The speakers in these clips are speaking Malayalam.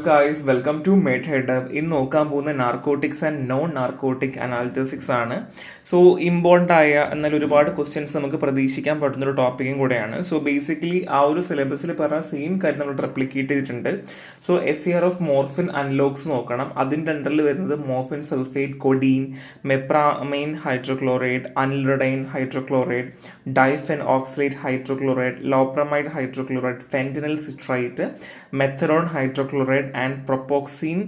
Guys welcome to made head up. ഇന്ന് നോക്കാൻ പോകുന്ന narcotics and non narcotic analgesics ആണ്. സോ ഇമ്പോർട്ടൻ്റ് ആയ എന്നാൽ ഒരുപാട് ക്വസ്റ്റ്യൻസ് നമുക്ക് പ്രതീക്ഷിക്കാൻ പറ്റുന്ന ഒരു ടോപ്പിക്കും കൂടെയാണ്. സോ ബേസിക്കലി ആ ഒരു സിലബസിൽ പറഞ്ഞ സെയിം കാര്യം നമ്മൾ റെപ്ലിക്കേറ്റ് ചെയ്തിട്ടുണ്ട്. So SCR of morphine analogs നോക്കണം. അതിൻ്റെ അണ്ടറിൽ വരുന്നത് മോർഫിൻ സൾഫേറ്റ്, കൊഡീൻ, മെപ്രാമൈൻ hydrochloride, anileridine hydrochloride, diphenoxylate hydrochloride, loperamide hydrochloride, fentanyl citrate, methadone hydrochloride and propoxyphene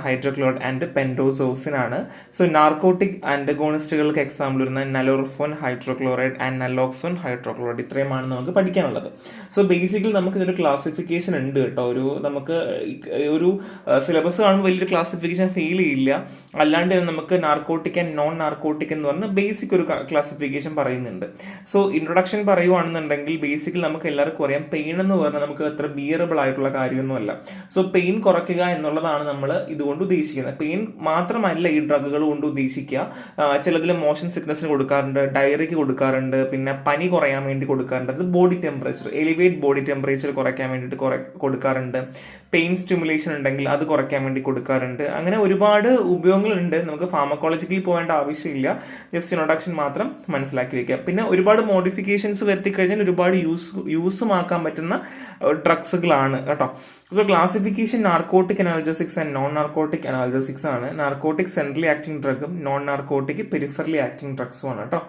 hydrochloride and pentazocine ആണ്. സോ നാർക്കോട്ടിക് ആന്റഗോണിസ്റ്റുകൾക്ക് എക്സാമ്പിൾ വരുന്ന nalorphine hydrochloride and naloxone hydrochloride ഇത്രയുമാണ് നമുക്ക് പഠിക്കാനുള്ളത്. സോ ബേസിക്കലി നമുക്ക് ഇതൊരു ക്ലാസിഫിക്കേഷൻ ഉണ്ട് കേട്ടോ. നമുക്ക് ഒരു സിലബസ് കാണുമ്പോൾ വലിയൊരു ക്ലാസിഫിക്കേഷൻ ഫീൽ ചെയ്യില്ല. അല്ലാണ്ട് നമുക്ക് നാർക്കോട്ടിക് ആൻഡ് നോൺ നാർക്കോട്ടിക് എന്ന് പറഞ്ഞ ബേസിക് ഒരു ക്ലാസിഫിക്കേഷൻ പറയുന്നുണ്ട്. സോ ഇൻട്രൊഡക്ഷൻ പറയുവാണെന്നുണ്ടെങ്കിൽ ബേസിക്കലി നമുക്ക് എല്ലാവർക്കും അറിയാം, പെയിൻ എന്ന് പറഞ്ഞാൽ നമുക്ക് അത്ര ബിയറബിൾ ആയിട്ടുള്ള കാര്യമൊന്നുമല്ല. സോ പെയിൻ കുറയ്ക്കുക എന്നുള്ളതാണ് നമ്മൾ ഇതുകൊണ്ട് ഉദ്ദേശിക്കുന്നത്. പെയിൻ മാത്രമല്ല ഈ ഡ്രഗുകൾ കൊണ്ട് ഉദ്ദേശിക്കുക. ചിലതിൽ മോഷൻ സിക്നസിന് കൊടുക്കാറുണ്ട്, ഡയറിക്ക് കൊടുക്കാറുണ്ട്, പിന്നെ പനി കുറയാൻ വേണ്ടി കൊടുക്കാറുണ്ട്. അത് body temperature, elevate body temperature കുറയ്ക്കാൻ വേണ്ടിയിട്ട് കൊടുക്കാറുണ്ട്. പെയിൻ സ്റ്റിമുലേഷൻ ഉണ്ടെങ്കിൽ അത് കുറയ്ക്കാൻ വേണ്ടി കൊടുക്കാറുണ്ട്. അങ്ങനെ ഒരുപാട് ഉപയോഗങ്ങളുണ്ട്. നമുക്ക് ഫാർമക്കോളജിക്കലി പോകേണ്ട ആവശ്യമില്ല. ജസ്റ്റ് ഇൻട്രൊഡക്ഷൻ മാത്രം മനസ്സിലാക്കി വെക്കുക. പിന്നെ ഒരുപാട് മോഡിഫിക്കേഷൻസ് വരുത്തി കഴിഞ്ഞാൽ ഒരുപാട് യൂസുമാക്കാൻ പറ്റുന്ന ഡ്രഗ്സുകളാണ് കേട്ടോ. So classification narcotic analgesics and non narcotic analgesics ആണ്. നാർക്കോട്ടിക് സെൻട്രലി ആക്ടിംഗ് ഡ്രഗും നോൺ നാർക്കോട്ടിക് പെരിഫറലി ആക്ടിംഗ് ഡ്രഗ്സും ആണ് കേട്ടോ.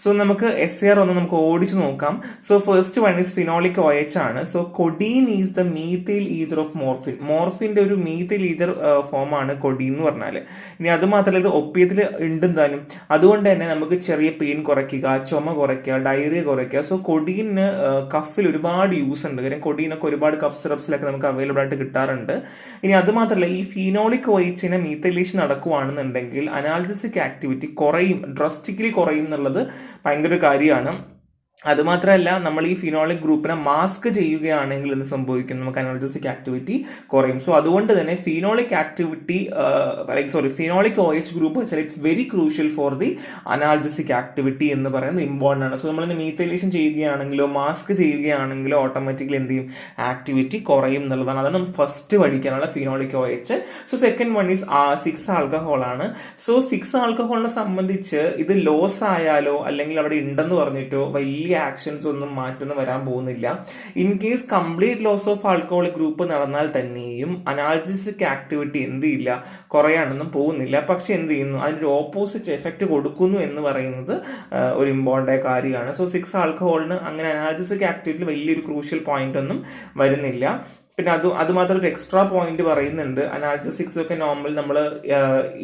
സോ നമുക്ക് SCR ഒന്ന് നമുക്ക് ഓടിച്ചു നോക്കാം. So first one is phenolic OH ആണ്. So codeine is the methyl ether of morphine. മോർഫിന്റെ ഒരു മീഥൈൽ ഈതർ ഫോം ആണ് കൊഡീൻ എന്ന് പറഞ്ഞാൽ. ഇനി അത് മാത്രമല്ല ഇത് ഒപ്പിയത്തിൽ ഉണ്ടെന്താനും. അതുകൊണ്ട് തന്നെ നമുക്ക് ചെറിയ പെയിൻ കുറയ്ക്കുക, ചുമ കുറയ്ക്കുക, ഡയറിയ കുറയ്ക്കുക. സോ കൊഡീന് കഫിൽ ഒരുപാട് യൂസ് ഉണ്ട്. കാര്യം കൊഡീനൊക്കെ ഒരുപാട് കഫ് സിറപ്സിലൊക്കെ നമുക്ക് അവൈലബിൾ ആയിട്ട് കിട്ടാറുണ്ട്. ഇനി അത് മാത്രമല്ല ഈ ഫിനോളിക് OHനെ മീഥൈലേഷൻ നടക്കുവാണെന്നുണ്ടെങ്കിൽ അനാൽജസിക് ആക്ടിവിറ്റി കുറയും, ഡ്രസ്റ്റിക്കലി കുറയും എന്നുള്ളത് ഭയങ്കര കാര്യമാണ്. അതുമാത്രമല്ല നമ്മൾ ഈ ഫിനോളിക് ഗ്രൂപ്പിനെ മാസ്ക് ചെയ്യുകയാണെങ്കിൽ എന്ത് സംഭവിക്കും, നമുക്ക് അനാൽജസിക് ആക്ടിവിറ്റി കുറയും. സോ അതുകൊണ്ട് തന്നെ ഫിനോളിക് OH ഗ്രൂപ്പ് വെച്ചാൽ it's very crucial for the analgesic activity എന്ന് പറയുന്നത് ഇമ്പോർട്ടൻ്റ് ആണ്. സോ നമ്മൾ മീഥൈലേഷൻ ചെയ്യുകയാണെങ്കിലോ മാസ്ക് ചെയ്യുകയാണെങ്കിലോ ഓട്ടോമാറ്റിക്കലി എന്ത് ചെയ്യും, ആക്ടിവിറ്റി കുറയും എന്നുള്ളതാണ്. അതാണ് നമ്മൾ ഫസ്റ്റ് പഠിക്കാനുള്ള phenolic OH. So second one is 6 alcohol ആണ്. സോ 6 ആൽക്കഹോളിനെ സംബന്ധിച്ച് ഇത് ലോസ് ആയാലോ അല്ലെങ്കിൽ അവിടെ ഉണ്ടെന്ന് പറഞ്ഞിട്ടോ വലിയ ആക്ഷൻസ് ഒന്നും മാറ്റൊന്നും വരാൻ പോകുന്നില്ല. In case complete loss of alcoholic group നടന്നാൽ തന്നെയും അനാൽജസിക് ആക്ടിവിറ്റി എന്ത് ചെയ്യില്ല, കുറയാനൊന്നും പോകുന്നില്ല. പക്ഷെ എന്ത് ചെയ്യുന്നു, അതിൻ്റെ ഓപ്പോസിറ്റ് എഫക്റ്റ് കൊടുക്കുന്നു എന്ന് പറയുന്നത് ഒരു ഇമ്പോർട്ടൻ്റ് കാര്യമാണ്. സോ 6 ആൽക്കഹോളിന് അങ്ങനെ അനാൽജസിക് ആക്ടിവിറ്റിയിൽ വലിയൊരു ക്രൂഷ്യൽ പോയിന്റ് ഒന്നും വരുന്നില്ല. പിന്നെ അത് മാത്രം ഒരു എക്സ്ട്രാ പോയിന്റ് പറയുന്നുണ്ട്. അനാൽജസിക്സ് ഒക്കെ നോർമൽ നമ്മൾ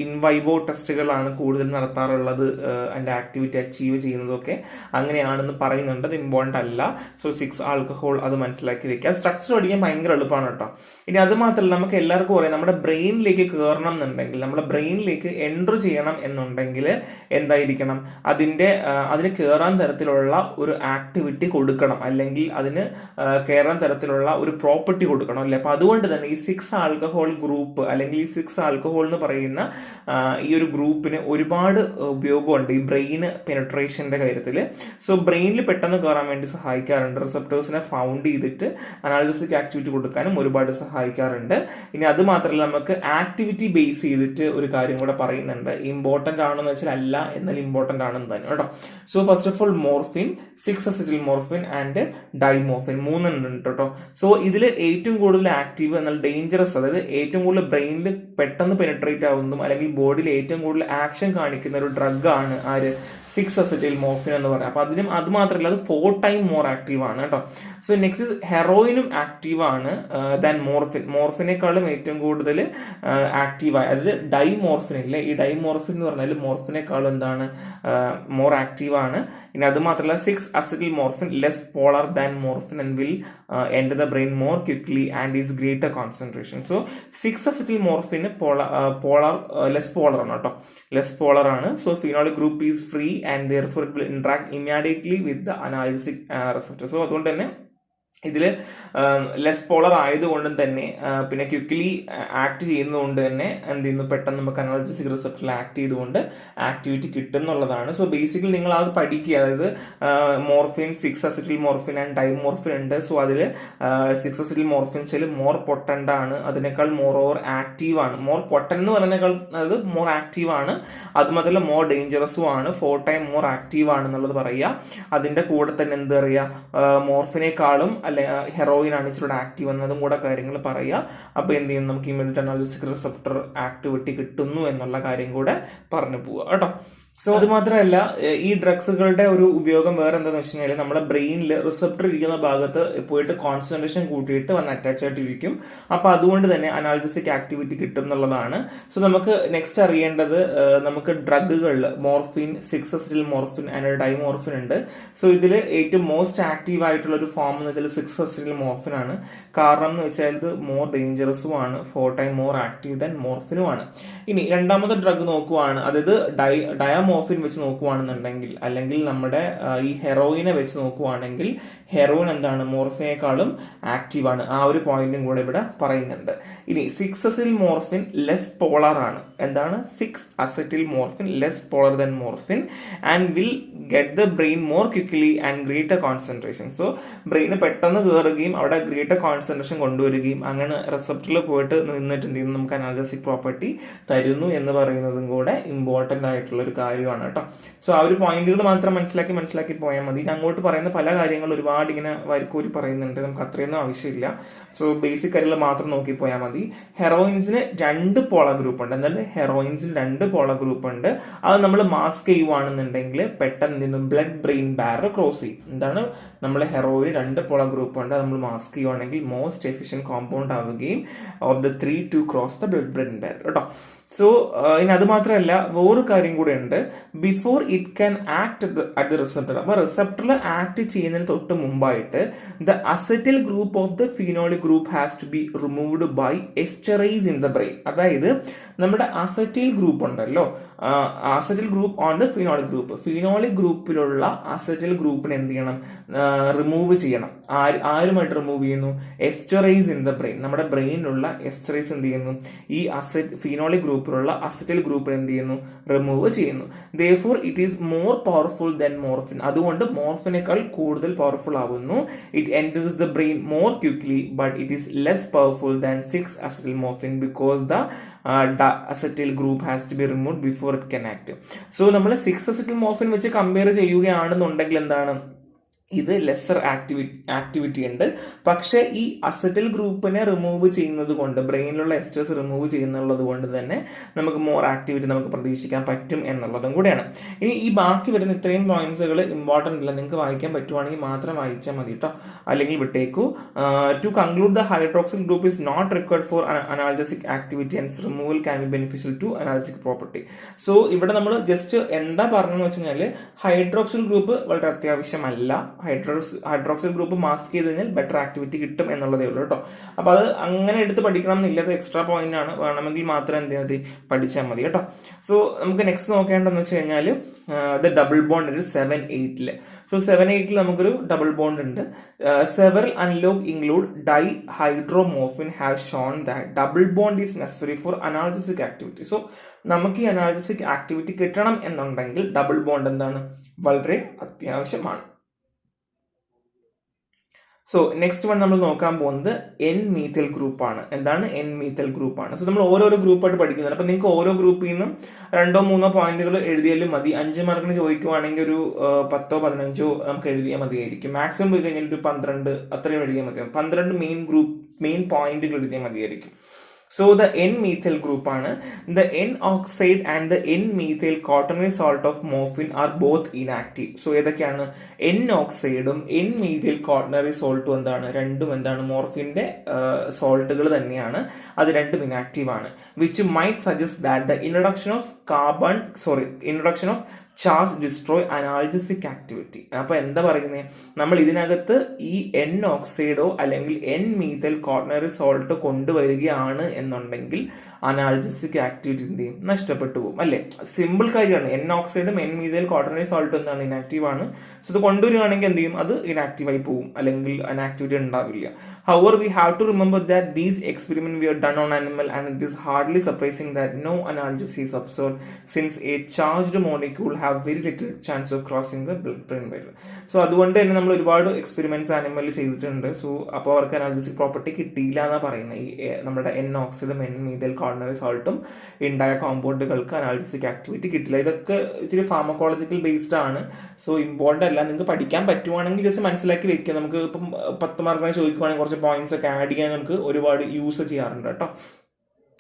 ഇൻവൈവോ ടെസ്റ്റുകളാണ് കൂടുതൽ നടത്താറുള്ളത്. അതിൻ്റെ ആക്ടിവിറ്റി അച്ചീവ് ചെയ്യുന്നതൊക്കെ അങ്ങനെയാണെന്ന് പറയുന്നുണ്ട്. അത് ഇമ്പോർട്ടൻ്റ് അല്ല. സോ 6 ആൽക്കഹോൾ അത് മനസ്സിലാക്കി വെക്കുക. സ്ട്രക്ചർ പഠിക്കാൻ ഭയങ്കര എളുപ്പമാണ് കേട്ടോ. ഇനി അത് മാത്രമല്ല നമുക്ക് എല്ലാവർക്കും പറയാം, നമ്മുടെ ബ്രെയിനിലേക്ക് കയറണം എന്നുണ്ടെങ്കിൽ, നമ്മുടെ ബ്രെയിനിലേക്ക് എൻട്രി ചെയ്യണം എന്നുണ്ടെങ്കിൽ എന്തായിരിക്കണം, അതിന് കയറാൻ തരത്തിലുള്ള ഒരു ആക്ടിവിറ്റി കൊടുക്കണം, അല്ലെങ്കിൽ അതിന് കയറാൻ തരത്തിലുള്ള ഒരു പ്രോപ്പർട്ടി കൊടുക്കണം അല്ലെ. അപ്പൊ അതുകൊണ്ട് തന്നെ ഈ 6 ആൽക്കഹോൾ ഗ്രൂപ്പ് അല്ലെങ്കിൽ ഈ 6 ആൽക്കഹോൾ എന്ന് പറയുന്ന ഈ ഒരു ഗ്രൂപ്പിന് ഒരുപാട് ഉപയോഗമുണ്ട് ഈ ബ്രെയിൻ പെനട്രേഷന്റെ കാര്യത്തിൽ. സോ ബ്രെയിനിൽ പെട്ടെന്ന് കയറാൻ വേണ്ടി സഹായിക്കാറുണ്ട്. റിസപ്റ്റേഴ്സിനെ ഫൗണ്ട് ചെയ്തിട്ട് അനാൽജസിക് ആക്ടിവിറ്റി കൊടുക്കാനും ഒരുപാട് സഹായിക്കാറുണ്ട്. ഇനി അത് മാത്രമല്ല നമുക്ക് ആക്ടിവിറ്റി ബേസ് ചെയ്തിട്ട് ഒരു കാര്യം കൂടെ പറയുന്നുണ്ട്. ഇമ്പോർട്ടൻ്റ് ആണെന്ന് വെച്ചാൽ അല്ല, എന്നാൽ ഇമ്പോർട്ടൻ്റ് ആണെന്ന് തന്നെ കേട്ടോ. So first of all morphine, 6 acetyl morphine and diamorphine 3 ഉണ്ട് കേട്ടോ. സോ ഇതിൽ ഏറ്റവും കൂടുതൽ ആക്റ്റീവ് എന്നാൽ ഡേഞ്ചറസ്, അതായത് ഏറ്റവും കൂടുതൽ ബ്രെയിനിൽ പെട്ടെന്ന് പെനിട്രേറ്റ് ആവുന്നതും അല്ലെങ്കിൽ ബോഡിയിൽ ഏറ്റവും കൂടുതൽ ആക്ഷൻ കാണിക്കുന്ന ഒരു ഡ്രഗാണ് 6 അസറ്റൈൽ മോർഫിൻ എന്ന് പറയാം. അപ്പൊ അത് മാത്രമല്ല അത് 4 times മോർ ആക്റ്റീവ് ആണ് കേട്ടോ. സോ നെക്സ്റ്റ് ഹെറോയിനും ആക്റ്റീവ് ആണ് ദാൻ മോർഫിൻ. മോർഫിനേക്കാളും ഏറ്റവും കൂടുതൽ ആക്റ്റീവായ, അതായത് ഡൈമോർഫിൻ ഇല്ലേ, ഈ ഡൈമോർഫിൻ എന്ന് പറഞ്ഞാൽ മോർഫിനേക്കാളും എന്താണ്, മോർ ആക്റ്റീവ് ആണ്. ഇനി അത് മാത്രമല്ല 6 acetyl morphine less polar than morphine and will enter the brain more quickly and is greater concentration. So 6 acetyl മോർഫിന് ലെസ് പോളർ ആണ് കേട്ടോ, ലെസ് പോളർ ആണ്. So phenolic group is free and therefore it will interact immediately with the analgesic receptor. So അതുകൊണ്ട് തന്നെ ഇതിൽ ലെസ് പോളർ ആയതുകൊണ്ടും തന്നെ പിന്നെ ക്വിക്ക്ലി ആക്ട് ചെയ്യുന്നതുകൊണ്ട് തന്നെ എന്ത് ചെയ്യുന്നു, പെട്ടെന്ന് നമുക്ക് അനാൽജസിക് റിസപ്റ്ററിൽ ആക്ട് ചെയ്തുകൊണ്ട് ആക്ടിവിറ്റി കിട്ടും എന്നുള്ളതാണ്. സോ ബേസിക്കലി നിങ്ങൾ അത് പഠിക്കുക. അതായത് മോർഫിൻ, 6-അസിറ്റിൽ മോർഫിൻ ആൻഡ് ഡൈമോർഫിൻ ഉണ്ട്. സോ അതിൽ 6-അസിറ്റിൽ മോർഫിൻ വെച്ചാൽ മോർ പൊട്ടൻ്റ് ആണ്, അതിനേക്കാൾ മോർ ഓവർ ആക്റ്റീവ് ആണ്. മോർ പൊട്ടൻ എന്ന് പറയുന്നേക്കാൾ അത് മോർ ആക്റ്റീവ് ആണ്, അതുമാത്രമല്ല മോർ ഡേഞ്ചറസും ആണ്, 4 ടൈം മോർ ആക്റ്റീവ് ആണ് എന്നുള്ളത് പറയുക. അതിൻ്റെ കൂടെ തന്നെ എന്താ പറയുക, മോർഫിനേക്കാളും അല്ലെ ഹെറോയിൻ ആണ് ഇച്ചിരി ആക്റ്റീവ് എന്നതും കൂടെ കാര്യങ്ങൾ പറയുക. അപ്പോൾ എന്ത് ചെയ്യും, നമുക്ക് ഇമ്മീഡിയറ്റ് അനാൽജസിക് റിസപ്റ്റർ ആക്ടിവിറ്റി കിട്ടുന്നു എന്നുള്ള കാര്യം കൂടെ പറഞ്ഞു പോവുക കേട്ടോ. സോ അത് മാത്രമല്ല, ഈ ഡ്രഗ്സുകളുടെ ഒരു ഉപയോഗം വേറെ എന്താണെന്ന് വെച്ച് കഴിഞ്ഞാൽ നമ്മുടെ ബ്രെയിനിൽ റിസപ്റ്റർ ഇരിക്കുന്ന ഭാഗത്ത് പോയിട്ട് കോൺസെൻട്രേഷൻ കൂട്ടിയിട്ട് വന്ന് അറ്റാച്ച് ആയിട്ടിരിക്കും. അപ്പോൾ അതുകൊണ്ട് തന്നെ അനാൽജസിക് ആക്ടിവിറ്റി കിട്ടും എന്നുള്ളതാണ്. സോ നമുക്ക് നെക്സ്റ്റ് അറിയേണ്ടത്, നമുക്ക് ഡ്രഗുകളിൽ മോർഫിൻ, 6-അസിറ്റിൽ മോർഫിൻ ആൻഡ് ഡൈമോർഫിൻ ഉണ്ട്. സോ ഇതിൽ ഏറ്റവും മോസ്റ്റ് ആക്റ്റീവ് ആയിട്ടുള്ള ഒരു ഫോം എന്ന് വെച്ചാൽ 6-അസിറ്റിൽ മോർഫിൻ ആണ്. കാരണം എന്ന് വെച്ചാൽ ഇത് മോർ ഡേഞ്ചറസും ആണ്, 4 ടൈം മോർ ആക്റ്റീവ് ദാൻ മോർഫിനും ആണ്. ഇനി രണ്ടാമത്തെ ഡ്രഗ് നോക്കുവാണ്, അതായത് ഡയമോർഫിൻ വെച്ച് നോക്കുവാണെന്നുണ്ടെങ്കിൽ, അല്ലെങ്കിൽ നമ്മുടെ ഈ ഹെറോയിനെ വെച്ച് നോക്കുവാണെങ്കിൽ ഹെറോയിൻ എന്താണ്, മോർഫിനേക്കാളും ആക്റ്റീവ് ആണ്. ആ ഒരു പോയിന്റും കൂടെ ഇവിടെ പറയുന്നുണ്ട്. ഇനി 6-അസിറ്റിൽ മോർഫിൻ ലെസ് പോളർ ആണ്. എന്താണ് six acetyl morphine less polar than morphine and will get the brain more quickly and greater concentration. So ബ്രെയിന് പെട്ടെന്ന് കയറുകയും അവിടെ ഗ്രേറ്റർ കോൺസെൻട്രേഷൻ കൊണ്ടുവരികയും അങ്ങനെ റിസപ്റ്ററിൽ പോയിട്ട് നിന്നിട്ട് എന്ത് ചെയ്യുന്നു, നമുക്ക് അനാൽജസിക് പ്രോപ്പർട്ടി തരുന്നു എന്ന് പറയുന്നതും കൂടെ ഇമ്പോർട്ടൻ്റ് ആയിട്ടുള്ള ഒരു കാര്യമാണ് കേട്ടോ. സോ ആ ഒരു പോയിന്റുകൾ മാത്രം മനസ്സിലാക്കി പോയാൽ മതി. അങ്ങോട്ട് പറയുന്ന പല കാര്യങ്ങളും ഒരുപാട് ഇങ്ങനെ വരിക്കൂരി പറയുന്നുണ്ട്, നമുക്ക് അത്രയൊന്നും ആവശ്യമില്ല. സോ ബേസിക് കാര്യങ്ങൾ മാത്രം നോക്കി പോയാൽ മതി. ഹെറോയിൻസിന് 2 പോളർ ഗ്രൂപ്പ് ഉണ്ട്. എന്തായാലും ഹെറോയിൻസിന് 2 പോളർ ഗ്രൂപ്പ് ഉണ്ട്. അത് നമ്മൾ മാസ്ക് ചെയ്യുവാണെന്നുണ്ടെങ്കിൽ പെട്ടെന്ന് ബ്ലഡ് ബ്രെയിൻ ബാരിയർ ക്രോസ് ചെയ്യും. എന്താണ്, നമ്മൾ ഹെറോയിന് 2 പോളർ ഗ്രൂപ്പ് ഉണ്ട്. അത് നമ്മൾ മാസ്ക് ചെയ്യുവാണെങ്കിൽ മോസ്റ്റ് എഫിഷ്യൻറ്റ് കോമ്പൗണ്ട് ആവുകയും of the 3 to cross the blood brain barrier കേട്ടോ. സോ ഇനി അത് മാത്രമല്ല, വേറൊരു കാര്യം കൂടെ ഉണ്ട്, before it can act at the receptor. അപ്പോൾ റിസപ്റ്ററിൽ ആക്ട് ചെയ്യുന്നതിന് തൊട്ട് മുമ്പായിട്ട് the acetyl group of the phenolic group has to be removed by esterase in the brain. അതായത് നമ്മുടെ അസറ്റിൽ ഗ്രൂപ്പ് ഉണ്ടല്ലോ, acetyl group on the phenolic group, phenolic ഗ്രൂപ്പിലുള്ള അസറ്റിൽ ഗ്രൂപ്പിനെ എന്ത് ചെയ്യണം, റിമൂവ് ചെയ്യണം. ആരുമായിട്ട് റിമൂവ് ചെയ്യുന്നു, എസ്റ്ററൈസ് ഇൻ ദ ബ്രെയിൻ. നമ്മുടെ ബ്രെയിനിലുള്ള എസ്റ്ററൈസ് എന്ത് ചെയ്യുന്നു, ഈ ഫിനോളിക് ഗ്രൂപ്പിലുള്ള അസറ്റിൽ ഗ്രൂപ്പിൽ എന്ത് ചെയ്യുന്നു, റിമൂവ് ചെയ്യുന്നു. therefore it is more powerful than morphine. അതുകൊണ്ട് മോർഫിനേക്കാൾ കൂടുതൽ പവർഫുൾ ആവുന്നു. it enters the brain more quickly but it is less powerful than 6-acetyl morphine because the acetyl group has to be removed before it can act. so നമ്മൾ 6-acetyl morphine വെച്ച് കമ്പയർ ചെയ്യുകയാണെന്നുണ്ടെങ്കിൽ എന്താണ്, ഇത് ലെസർ ആക്ടിവിറ്റി ഉണ്ട്. പക്ഷേ ഈ അസറ്റിൽ ഗ്രൂപ്പിനെ റിമൂവ് ചെയ്യുന്നത് കൊണ്ട്, ബ്രെയിനിലുള്ള എസ്റ്റേഴ്സ് റിമൂവ് ചെയ്യുന്നുള്ളത് കൊണ്ട് തന്നെ നമുക്ക് മോർ ആക്ടിവിറ്റി നമുക്ക് പ്രതീക്ഷിക്കാൻ പറ്റും എന്നുള്ളതും കൂടെയാണ്. ഇനി ഈ ബാക്കി വരുന്ന ഇത്രയും പോയിന്റ്സുകൾ ഇമ്പോർട്ടൻ്റ് അല്ല, നിങ്ങൾക്ക് വായിക്കാൻ പറ്റുവാണെങ്കിൽ മാത്രം വായിച്ചാൽ മതി കേട്ടോ, അല്ലെങ്കിൽ വിട്ടേക്കൂ. To conclude, the hydroxyl group is not required for analgesic activity and removal can be beneficial to analgesic property. So ഇവിടെ നമ്മൾ ജസ്റ്റ് എന്താ പറഞ്ഞതെന്ന് വെച്ച് കഴിഞ്ഞാൽ, ഹൈഡ്രോക്സിൽ ഗ്രൂപ്പ് വളരെ അത്യാവശ്യമല്ല. ഹൈഡ്രോക്സിൽ ഗ്രൂപ്പ് മാസ്ക് ചെയ്ത് കഴിഞ്ഞാൽ ബെറ്റർ ആക്ടിവിറ്റി കിട്ടും എന്നുള്ളതേ ഉള്ളൂ കേട്ടോ. അപ്പോൾ അത് അങ്ങനെ എടുത്ത് പഠിക്കണം എന്നില്ല, അത് എക്സ്ട്രാ പോയിന്റ് ആണ്, വേണമെങ്കിൽ മാത്രം എന്ത് മതി, പഠിച്ചാൽ മതി കേട്ടോ. സോ നമുക്ക് നെക്സ്റ്റ് നോക്കേണ്ടതെന്ന് വെച്ച് കഴിഞ്ഞാൽ ദ ഡബിൾ ബോണ്ട് ഉണ്ട് 7-8. സോ 7-8 നമുക്കൊരു ഡബിൾ ബോണ്ട് ഉണ്ട്. Several analog include dihydromorphine have shown that double bond is necessary for analgesic activity. So നമുക്ക് ഈ അനാൽജസിക് ആക്ടിവിറ്റി കിട്ടണം എന്നുണ്ടെങ്കിൽ ഡബിൾ ബോണ്ട് എന്താണ്, വളരെ അത്യാവശ്യമാണ്. സോ നെക്സ്റ്റ് വൺ നമ്മൾ നോക്കാൻ പോകുന്നത് എൻ മീഥൈൽ ഗ്രൂപ്പാണ്. എന്താണ് എൻ മീഥൈൽ ഗ്രൂപ്പാണ്. സോ നമ്മൾ ഓരോരോ ഗ്രൂപ്പായിട്ട് പഠിക്കുന്നുണ്ട്. അപ്പോൾ നിങ്ങൾക്ക് ഓരോ ഗ്രൂപ്പിൽ നിന്നും 2-3 പോയിന്റുകൾ എഴുതിയാലും മതി. 5 മാർക്കിന് ചോദിക്കുവാണെങ്കിൽ ഒരു 10-15 നമുക്ക് എഴുതിയാൽ മതിയായിരിക്കും. മാക്സിമം പോയി കഴിഞ്ഞാൽ ഒരു 12 അത്രയും എഴുതിയാൽ മതിയാവും. 12 മെയിൻ പോയിന്റുകൾ എഴുതിയാൽ മതിയായിരിക്കും. So the N-methyl group ആണ്. The N-oxide and the N-methyl quaternary salt of morphine are both inactive. So ഏതൊക്കെയാണ്, N-oxideും N-methyl quaternary saltഉം എന്താണ്, രണ്ടും എന്താണ്, മോർഫിന്റെ സോൾട്ടുകൾ തന്നെയാണ്. അത് രണ്ടും ഇനാക്റ്റീവ് ആണ്. Which might suggest that the introduction of charge destroy analgesic activity. അപ്പോൾ എന്താ പറയുന്നത്, നമ്മൾ ഇതിനകത്ത് ഈ എൻ ഓക്സൈഡോ അല്ലെങ്കിൽ എൻ മീഥൈൽ ക്വാട്ടർണറി സോൾട്ടോ കൊണ്ടുവരികയാണ് എന്നുണ്ടെങ്കിൽ അനാൾജസിക് ആക്ടിവിറ്റി എന്ത് ചെയ്യും, നഷ്ടപ്പെട്ടു പോകും അല്ലേ. സിമ്പിൾ കാര്യമാണ്. എൻ ഓക്സൈഡും എൻ മീഥൈൽ ക്വാട്ടർണറി സോൾട്ടും എന്താണ്, ഇനാക്റ്റീവ് ആണ്. സോ ഇത് കൊണ്ടുവരികയാണെങ്കിൽ എന്ത് ചെയ്യും, അത് ഇനാക്റ്റീവായി പോകും അല്ലെങ്കിൽ അനാക്ടിവിറ്റി ഉണ്ടാവില്ല. However, we have to remember that these experiments were done on animal and it is hardly surprising that no analgesia is observed since a charged molecule have very little chance of crossing the blood-brain barrier. So അതുകൊണ്ട് തന്നെ നമ്മൾ ഒരുപാട് എക്സ്പെരിമെന്റ്സ് ആനിമലിൽ ചെയ്തിട്ടുണ്ട്. സോ അപ്പോൾ അവർക്ക് അനാൾജസിക് പ്രോപ്പർട്ടി കിട്ടിയില്ല എന്നാണ് പറയുന്നത്. ഈ നമ്മുടെ എൻ ഓക്സിഡും എൻ മീഥൈൽ കോർഡിനറി സോൾട്ടും ഉണ്ടായ കോമ്പൗണ്ടുകൾക്ക് അനാൾജസിക് ആക്ടിവിറ്റി കിട്ടില്ല. ഇതൊക്കെ ഇച്ചിരി ഫാർമക്കോളജിക്കൽ ബേസ്ഡ് ആണ്. സോ ഇമ്പോർട്ടൻ്റ് അല്ല. നിങ്ങൾക്ക് പഠിക്കാൻ പറ്റുവാണെങ്കിൽ ജസ്റ്റ് മനസ്സിലാക്കി വെക്കുക. നമുക്ക് ഇപ്പം 10 മാർക്കിനെ ചോദിക്കുവാണെങ്കിൽ കുറച്ച് പോയിന്റ്സ് ഒക്കെ ആഡ് ചെയ്യാൻ നമുക്ക് ഒരുപാട് യൂസ് ചെയ്യാറുണ്ട് കേട്ടോ.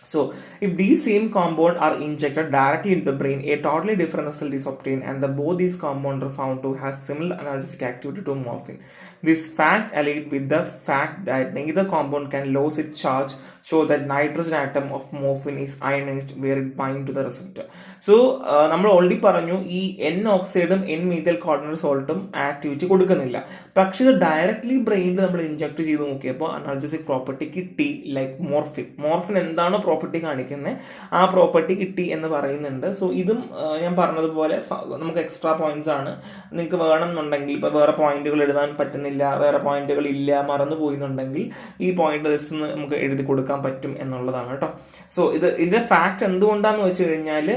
So, if these same compounds are injected directly into the brain, a totally different result is obtained, and both these compounds are found to have similar analgesic activity to morphine. This fact allied with the fact that neither compound can lose its charge show that nitrogen atom of morphine is ionized where it binds to the receptor. So, നമ്മൾ ഓൾറെഡി പറഞ്ഞു ഈ എൻ ഓക്സൈഡും എൻ മീഥൈൽ കോർഡിനറി സോൾട്ടും ആക്ടിവിറ്റി കൊടുക്കുന്നില്ല. പക്ഷെ ഇത് ഡയറക്ട്ലി ബ്രെയിനിൽ നമ്മൾ ഇൻജക്ട് ചെയ്ത് നോക്കിയപ്പോൾ അനാൾജസിക് പ്രോപ്പർട്ടി കിട്ടി. ലൈക്ക് മോർഫിൻ എന്താണോ പ്രോപ്പർട്ടി കാണിക്കുന്നത് ആ പ്രോപ്പർട്ടി കിട്ടി എന്ന് പറയുന്നുണ്ട്. സോ ഇതും ഞാൻ പറഞ്ഞതുപോലെ നമുക്ക് എക്സ്ട്രാ പോയിന്റ്സ് ആണ്. നിങ്ങൾക്ക് വേണമെന്നുണ്ടെങ്കിൽ ഇപ്പോൾ വേറെ പോയിന്റുകൾ എഴുതാൻ പറ്റുന്നില്ല, വേറെ പോയിന്റുകൾ ഇല്ല, മറന്നു പോയിന്നുണ്ടെങ്കിൽ ഈ പോയിന്റ് ജസ്റ്റ് നമുക്ക് എഴുതി കൊടുക്കാൻ പറ്റും എന്നുള്ളതാണ് കേട്ടോ. സോ ഇതിന്റെ ഫാക്ട് എന്തുകൊണ്ടാന്ന് വെച്ച് കഴിഞ്ഞാൽ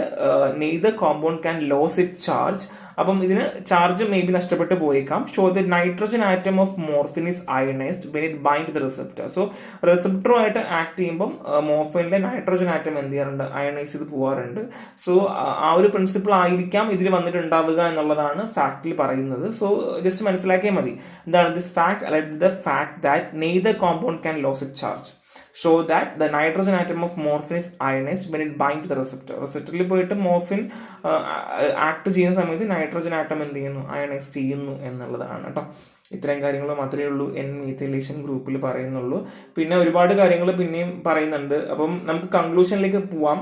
neither compound can lose it charge. അപ്പം ഇതിന് ചാർജ് മേ ബി നഷ്ടപ്പെട്ടു പോയേക്കാം. So the nitrogen atom of morphine is ionised when it bind the receptor. So റിസെപ്റ്ററുമായിട്ട് ആക്ട് ചെയ്യുമ്പം മോർഫിനിലെ നൈട്രജൻ ആറ്റം എന്ത് ചെയ്യാറുണ്ട്, അയണൈസ് ചെയ്ത് പോകാറുണ്ട്. സോ ആ ഒരു പ്രിൻസിപ്പിൾ ആയിരിക്കാം ഇതിൽ വന്നിട്ടുണ്ടാവുക എന്നുള്ളതാണ് ഫാക്റ്റിൽ പറയുന്നത്. സോ ജസ്റ്റ് മനസ്സിലാക്കിയാൽ മതി. എന്താണ് this fact allied the fact that neither compound can lose it charge show that the nitrogen atom of morphine is ionized when it binds to the receptor. റിസെപ്റ്ററിൽ പോയിട്ട് മോർഫിൻ ആക്ട് ചെയ്യുന്ന സമയത്ത് നൈട്രജൻ ആറ്റം എന്ത് ചെയ്യുന്നു, അയണൈസ് ചെയ്യുന്നു എന്നുള്ളതാണ് കേട്ടോ. ഇത്രയും കാര്യങ്ങൾ മാത്രമേ ഉള്ളൂ എൻ മീഥൈലേഷൻ ഗ്രൂപ്പിൽ പറയുന്നുള്ളൂ. പിന്നെ ഒരുപാട് കാര്യങ്ങൾ പിന്നെയും പറയുന്നുണ്ട്. അപ്പം നമുക്ക് കൺക്ലൂഷനിലേക്ക് പോവാം.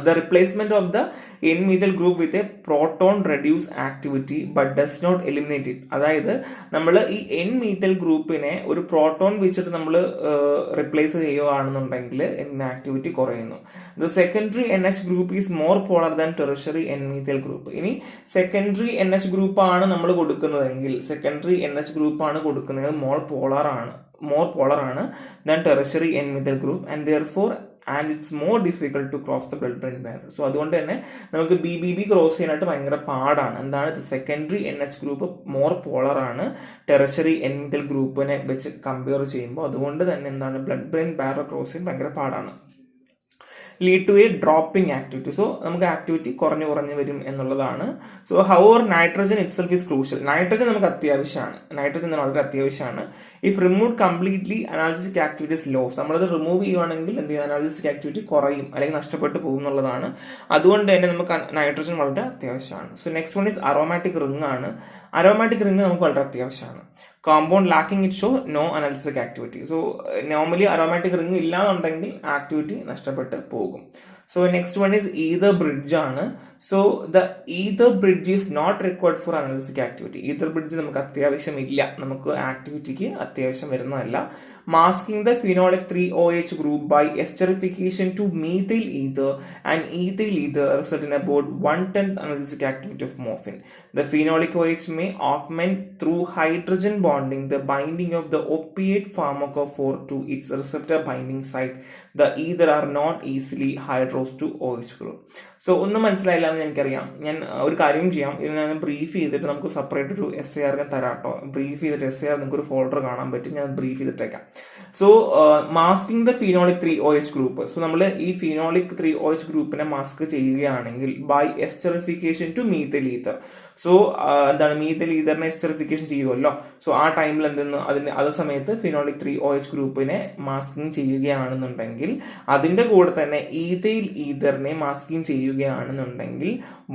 The replacement of the N-methyl group with a proton reduce activity but does not eliminate it. അതായത് നമ്മൾ ഈ N-methyl ഗ്രൂപ്പിനെ ഒരു പ്രോട്ടോൺ വെച്ചിട്ട് നമ്മൾ റിപ്ലേസ് ചെയ്യുകയാണെന്നുണ്ടെങ്കിൽ ആക്ടിവിറ്റി കുറയുന്നു. The secondary NH group is more polar than tertiary N-methyl group. ഇനി സെക്കൻഡറി NH ഗ്രൂപ്പാണ് നമ്മൾ കൊടുക്കുന്നതെങ്കിൽ, സെക്കൻഡറി NH ഗ്രൂപ്പാണ് കൊടുക്കുന്നത് മോർ പോളർ ആണ് than tertiary N-methyl group and therefore it's more difficult to cross the blood-brain barrier. So അതുകൊണ്ട് തന്നെ നമുക്ക് BBB ക്രോസ് ചെയ്യാനായിട്ട് ഭയങ്കര പാടാണ്. എന്താണ് ഇത്, secondary NH group more pallor ആണ് ടെറഷ്യറി N-methyl ഗ്രൂപ്പിനെ വെച്ച് കമ്പയർ ചെയ്യുമ്പോൾ. അതുകൊണ്ട് തന്നെ എന്താണ് ബ്ലഡ് ബ്രെയിൻ ബാരിയർ ക്രോസ് ചെയ്യാൻ ഭയങ്കര പാടാണ്. Lead to a dropping activity. So നമുക്ക് ആക്ടിവിറ്റി കുറഞ്ഞു വരും എന്നുള്ളതാണ്. So however nitrogen itself is crucial. Nitrogen നമുക്ക് അത്യാവശ്യമാണ്, നൈട്രജൻ വളരെ അത്യാവശ്യമാണ്. If remove completely analgesic activities loss. നമ്മളത് റിമൂവ് ചെയ്യുവാണെങ്കിൽ എന്ത് ചെയ്യും, അനാൾജസിക് ആക്ടിവിറ്റി കുറയും അല്ലെങ്കിൽ നഷ്ടപ്പെട്ടു പോകും എന്നുള്ളതാണ്. അതുകൊണ്ട് തന്നെ നമുക്ക് നൈട്രജൻ വളരെ അത്യാവശ്യമാണ്. So next one is aromatic ring ആണ്. അറോമാറ്റിക് റിംഗ് നമുക്ക് വളരെ അത്യാവശ്യമാണ്. Compound lacking it show no analgesic activity. So normally aromatic ring ഇല്ലാന്നുണ്ടെങ്കിൽ ആക്ടിവിറ്റി നഷ്ടപ്പെട്ട് പോകും. So next one is ether bridge ആണ്. So the ether bridge is not required for analgesic activity. Ether bridge നമുക്ക് അത്യാവശ്യമില്ല, നമുക്ക് ആക്ടിവിറ്റിക്ക് അത്യാവശ്യം വരുന്നതല്ല. Masking the phenolic 3OH group by esterification to methyl ether and ethyl ether result in about 1/10 analgesic activity of morphine. The phenolic OH may augment through hydrogen bonding the binding of the opiate pharmacophore to its receptor binding site. The ether are not easily hydrosed to OH group. So ഒന്നും മനസ്സിലായില്ല എന്ന് എനിക്കറിയാം. ഞാൻ ഒരു കാര്യം ചെയ്യാം, ഇത് ഞാൻ ബ്രീഫ് ചെയ്തിട്ട് നമുക്ക് സെപ്പറേറ്റ് ഒരു SAR ഞാൻ തരാം കേട്ടോ. ബ്രീഫ് ചെയ്തിട്ട് SAR നിങ്ങൾക്ക് ഒരു ഫോൾഡർ കാണാൻ പറ്റും, ഞാൻ ബ്രീഫ് ചെയ്തിട്ടേക്കാം. So masking the phenolic 3OH group. So നമ്മൾ ഈ ഫിനോളിക് 3OH ഗ്രൂപ്പിനെ മാസ്ക് ചെയ്യുകയാണെങ്കിൽ by esterification to methyl ether. So എന്താണ് മീഥൈൽ ഈതറിനെ എസ്റ്ററിഫിക്കേഷൻ ചെയ്യുമല്ലോ. സോ ആ ടൈമിൽ എന്തെന്ന് അതേ സമയത്ത് ഫിനോളിക് 3OH ഗ്രൂപ്പിനെ മാസ്കിങ് ചെയ്യുകയാണെന്നുണ്ടെങ്കിൽ അതിൻ്റെ കൂടെ തന്നെ ഈഥൈൽ ഈതറിനെ മാസ്കിങ് ചെയ്യുകയാണെന്നുണ്ടെങ്കിൽ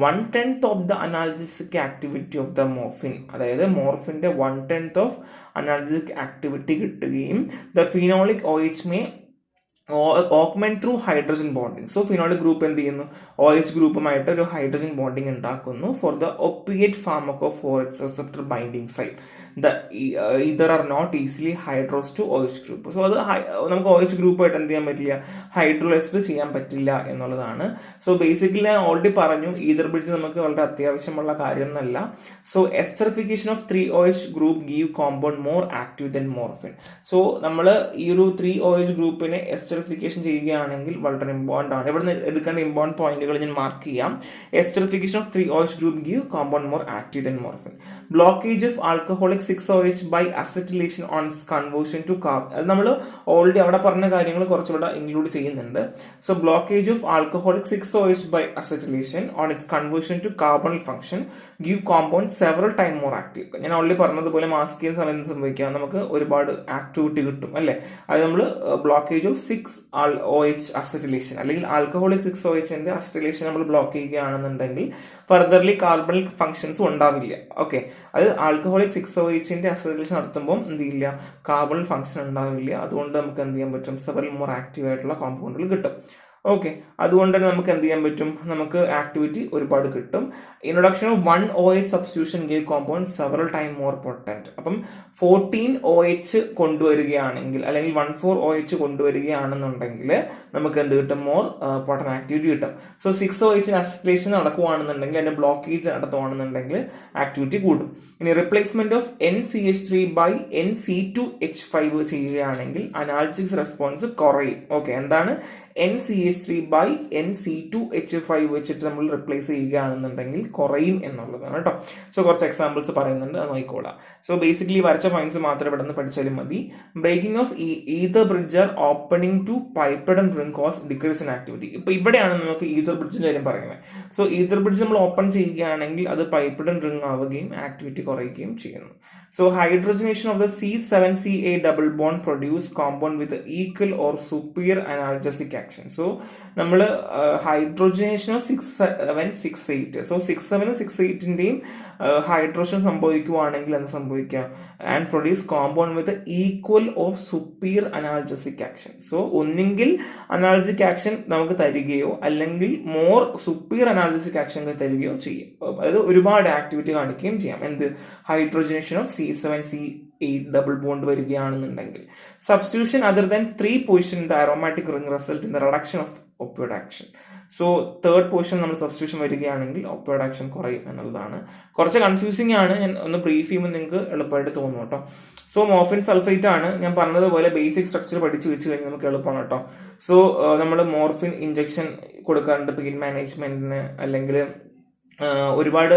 1/10 of the analgesic activity of the morphine, അതായത് മോർഫിന്റെ 1/10 ഓഫ് അനാൾജസിക് ആക്ടിവിറ്റി കിട്ടുകയും the phenolic OH may augment through hydrogen bonding. So phenolic group എന്ത് ചെയ്യുന്നു, OH ഗ്രൂപ്പുമായിട്ട് ഒരു ഹൈഡ്രജൻ ബോണ്ടിങ് ഉണ്ടാക്കുന്നു for the opiate pharmacophore its receptor binding site. Ethers are not easily hydrolysed to OH group. So അത് നമുക്ക് OH ഗ്രൂപ്പായിട്ട് എന്ത് ചെയ്യാൻ പറ്റില്ല, ഹൈഡ്രോലൈസ്ഡ് ചെയ്യാൻ പറ്റില്ല എന്നുള്ളതാണ്. സോ ബേസിക്കലി ഞാൻ ഓൾറെഡി പറഞ്ഞു, ഈതർ ബ്രിഡ്ജ് നമുക്ക് വളരെ അത്യാവശ്യമുള്ള കാര്യം എന്നല്ല. So esterification of 3OH group give compound more active than morphine. So നമ്മൾ ഈ ഒരു 3OH ഗ്രൂപ്പിനെ എസ്റ്ററിഫിക്കേഷൻ ചെയ്യുകയാണെങ്കിൽ വളരെ ഇമ്പോർട്ടൻ്റ് ആണ്. ഇവിടെ നിന്ന് എടുക്കേണ്ട ഇമ്പോർട്ടൻറ്റ് പോയിന്റുകൾ ഞാൻ മാർക്ക് ചെയ്യാം. Esterification of 3OH group give compound more active than morphine. Blockage of alcoholic 6OH by acetylation on conversion to carbon. അത് നമ്മൾ ഓൾറെഡി അവിടെ പറഞ്ഞ കാര്യങ്ങൾ കുറച്ചുകൂടെ ഇൻക്ലൂഡ് ചെയ്യുന്നുണ്ട്. So blockage of alcoholic 6OH by acetylation on its conversion to carbonyl function give compound several time more active. ഞാൻ ഓൾറെഡി പറഞ്ഞതുപോലെ മാസ്ക് ചെയ്യുന്ന സമയത്ത് സംഭവിക്കാം, നമുക്ക് ഒരുപാട് ആക്ടിവിറ്റി കിട്ടും അല്ലേ. അത് നമ്മൾ ബ്ലോക്കേജ് ഓഫ് 6OH അസറ്റിലേഷൻ അല്ലെങ്കിൽ ആൽക്കഹോളിക് 6OHന്റെ അസറ്റിലേഷൻ നമ്മൾ ബ്ലോക്ക് ചെയ്യുകയാണെന്നുണ്ടെങ്കിൽ ഫർദർലി കാർബണൽ ഫംഗ്ഷൻസ് ഉണ്ടാവില്ല. ഓക്കെ, അത് ആൽക്കഹോളിക് 6OHന്റെ അസറ്റിലേഷൻ നടത്തുമ്പോൾ എന്ത് ചെയ്യില്ല, കാർബണൽ ഫംഗ്ഷൻ ഉണ്ടാവില്ല. അതുകൊണ്ട് നമുക്ക് എന്ത് ചെയ്യാൻ പറ്റും, സെവറൽ മോർ ആക്റ്റീവ് ആയിട്ടുള്ള കോമ്പൗണ്ടുകൾ കിട്ടും. ഓക്കെ, അതുകൊണ്ട് തന്നെ നമുക്ക് എന്ത് ചെയ്യാൻ പറ്റും, നമുക്ക് ആക്ടിവിറ്റി ഒരുപാട് കിട്ടും. Introduction of 1OH substitution gave compound several time more potent. അപ്പം 14OH കൊണ്ടുവരികയാണെങ്കിൽ അല്ലെങ്കിൽ 14OH കൊണ്ടുവരികയാണെന്നുണ്ടെങ്കിൽ നമുക്ക് എന്ത് കിട്ടും, മോർ പൊട്ടന്റ് ആക്ടിവിറ്റി കിട്ടും. സോ 6OH അസറ്റിലേഷൻ നടക്കുകയാണെന്നുണ്ടെങ്കിൽ അതിന്റെ ബ്ലോക്കേജ് നടത്തുകയാണെന്നുണ്ടെങ്കിൽ ആക്ടിവിറ്റി കൂടും. ഇനി replacement of NCH3 by NC2H5 ചെയ്യുകയാണെങ്കിൽ അനാൽജിക്സ് റെസ്പോൺസ് കുറയും. ഓക്കെ, എന്താണ് NCH3 ബൈ NC2H5 വെച്ചിട്ട് നമ്മൾ റിപ്ലേസ് ചെയ്യുകയാണെന്നുണ്ടെങ്കിൽ കുറയും എന്നുള്ളതാണ് കേട്ടോ. സോ കുറച്ച് എക്സാമ്പിൾസ് പറയുന്നുണ്ട്, അത് നോക്കിക്കോളാം. സോ ബേസിക്കലി വരച്ച പോയിന്റ്സ് മാത്രം ഇവിടെ നിന്ന് പഠിച്ചാലും മതി. Breaking of ether bridge or opening to piped and ring cause decrease in activity. ഇപ്പൊ ഇവിടെയാണ് നമുക്ക് ഈതർ ബ്രിഡ്ജിന്റെ കാര്യം പറയുന്നത്. സോ ഈതർ ബ്രിഡ്ജ് നമ്മൾ ഓപ്പൺ ചെയ്യുകയാണെങ്കിൽ അത് പൈപ്പഡ് ആൻഡ് റിംഗ് ആവുകയും ആക്ടിവിറ്റി കുറയുകയും ചെയ്യുന്നു. So hydrogenation of the C7CA double bond produce compound with equal or superior analgesic action. So നമ്മൾ ഹൈഡ്രോജനേഷൻ 6768. സോ 67 68ന്റെയും ഹൈഡ്രോജൻ സംഭവിക്കുവാണെങ്കിൽ എന്ത് സംഭവിക്കാം, and produce compound with equal or superior analgesic action. So ഒന്നെങ്കിൽ അനാൽജസിക് ആക്ഷൻ നമുക്ക് തരികയോ അല്ലെങ്കിൽ മോർ സുപ്പീരിയർ അനാൽജസിക് ആക്ഷൻ തരികയോ ചെയ്യും. അതായത് ഒരുപാട് ആക്ടിവിറ്റി കാണിക്കുകയും ചെയ്യാം. എന്ത്, hydrogenation of C7C8 double bond വരികയാണെന്നുണ്ടെങ്കിൽ. Substitution other than 3 position in the aromatic ring result in the reduction of opioid action. So third position നമ്മൾ സബ്സ്റ്റിറ്റ്യൂഷൻ വരികയാണെങ്കിൽ ഒപ്പിയോയിഡ് ആക്ഷൻ കുറയും എന്നുള്ളതാണ്. കുറച്ച് കൺഫ്യൂസിംഗ് ആണ്, ഞാൻ ഒന്ന് ബ്രീഫ് ചെയ്യുമ്പോൾ നിങ്ങൾക്ക് എളുപ്പമായിട്ട് തോന്നും കേട്ടോ. സോ മോർഫിൻ സൾഫേറ്റ് ആണ്, ഞാൻ പറഞ്ഞതുപോലെ ബേസിക് സ്ട്രക്ചർ പഠിച്ചു വെച്ച് കഴിഞ്ഞാൽ നമുക്ക് എളുപ്പമാണ് കേട്ടോ. സോ നമ്മൾ മോർഫിൻ ഇഞ്ചക്ഷൻ കൊടുക്കാറുണ്ട് പെയിൻ മാനേജ്മെന്റിന്, അല്ലെങ്കിൽ ഒരുപാട്